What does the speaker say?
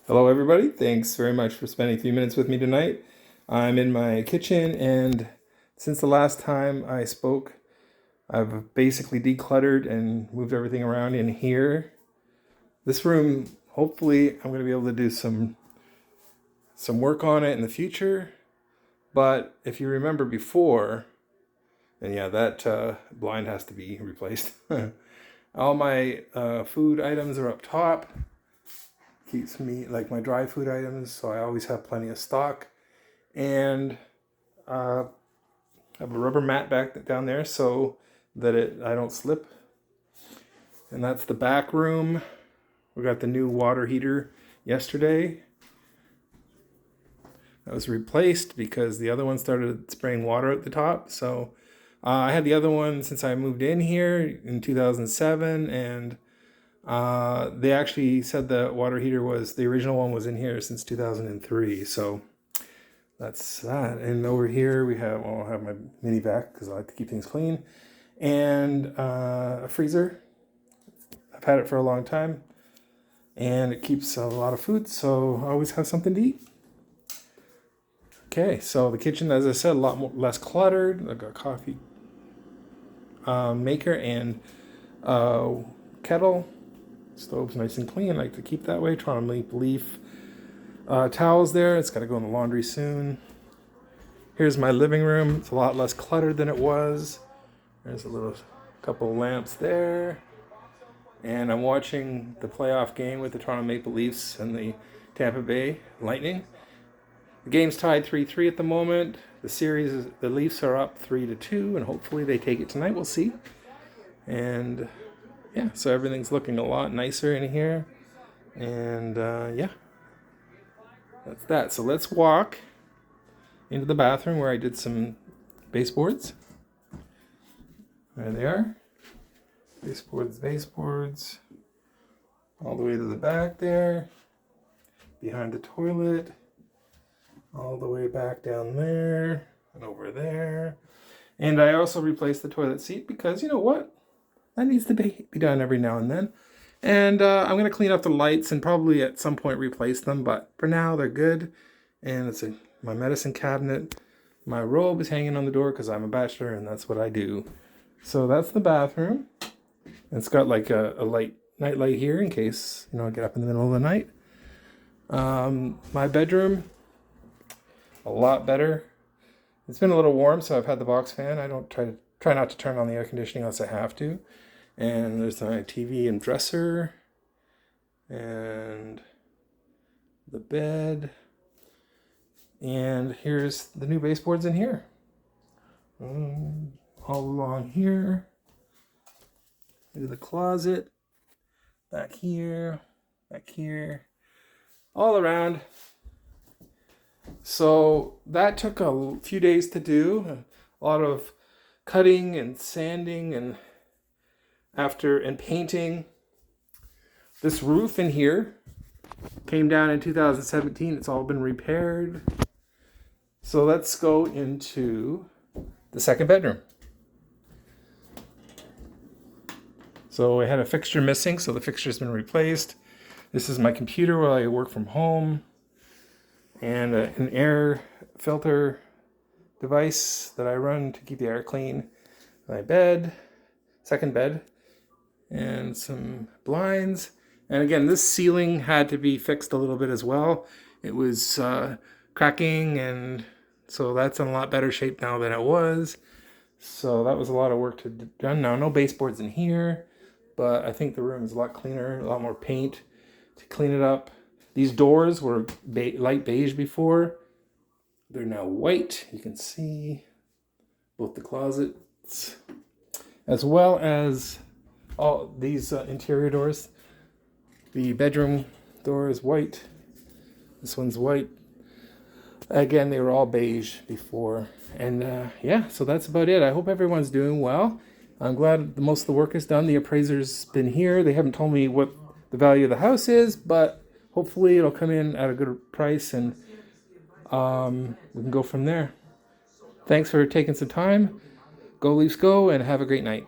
Hello everybody, thanks very much for spending a few minutes with me tonight. I'm in my kitchen, and since the last time I spoke, I've basically decluttered and moved everything around in here. This room, hopefully I'm going to be able to do some work on it in the future, but if you remember before, and yeah, that blind has to be replaced. All my food items are up top. Keeps me, like my dry food items, so I always have plenty of stock. And I have a rubber mat back down there so that I don't slip. And that's the back room. We got the new water heater yesterday. That was replaced because the other one started spraying water at the top. So I had the other one since I moved in here in 2007, and they actually said the water heater the original one was in here since 2003. So that's that. And over here I'll have my mini vac because I like to keep things clean. And a freezer. I've had it for a long time. And it keeps a lot of food, so I always have something to eat. Okay, so the kitchen, as I said, a lot less cluttered. I've got a coffee maker and kettle. Stove's nice and clean. I like to keep that way. Toronto Maple Leaf towels there. It's got to go in the laundry soon. Here's my living room. It's a lot less cluttered than it was. There's a couple lamps there. And I'm watching the playoff game with the Toronto Maple Leafs and the Tampa Bay Lightning. The game's tied 3-3 at the moment. The Leafs are up 3-2, and hopefully they take it tonight. We'll see. And yeah, so everything's looking a lot nicer in here. And yeah, that's that. So let's walk into the bathroom where I did some baseboards. There they are. Baseboards. All the way to the back there. Behind the toilet. All the way back down there. And over there. And I also replaced the toilet seat because, you know what? That needs to be done every now and then. And I'm going to clean up the lights and probably at some point replace them. But for now, they're good. And it's my medicine cabinet. My robe is hanging on the door because I'm a bachelor and that's what I do. So that's the bathroom. It's got like a night light here in case, I get up in the middle of the night. My bedroom, a lot better. It's been a little warm, so I've had the box fan. I don't try not to turn on the air conditioning unless I have to. And there's my TV and dresser. And the bed. And here's the new baseboards in here. All along here. Into the closet. Back here. All around. So that took a few days to do. A lot of cutting and sanding and painting. This roof in here came down in 2017. It's all been repaired. So let's go into the second bedroom. So I had a fixture missing, so the fixture's been replaced. This is my computer where I work from home. And an air filter device that I run to keep the air clean. My bed, second bed, and some blinds. And again, this ceiling had to be fixed a little bit as well. It was cracking, and so that's in a lot better shape now than it was. So that was a lot of work to be done. Now, no baseboards in here, but I think the room is a lot cleaner, a lot more paint to clean it up. These doors were light beige before. They're now white. You can see both the closets as well as all these interior doors. The bedroom door is white. This one's white. Again, they were all beige before. And yeah, so that's about it. I hope everyone's doing well. I'm glad most of the work is done. The appraiser's been here. They haven't told me what the value of the house is, but hopefully it'll come in at a good price and we can go from there. Thanks for taking some time. Go Leafs go, and have a great night.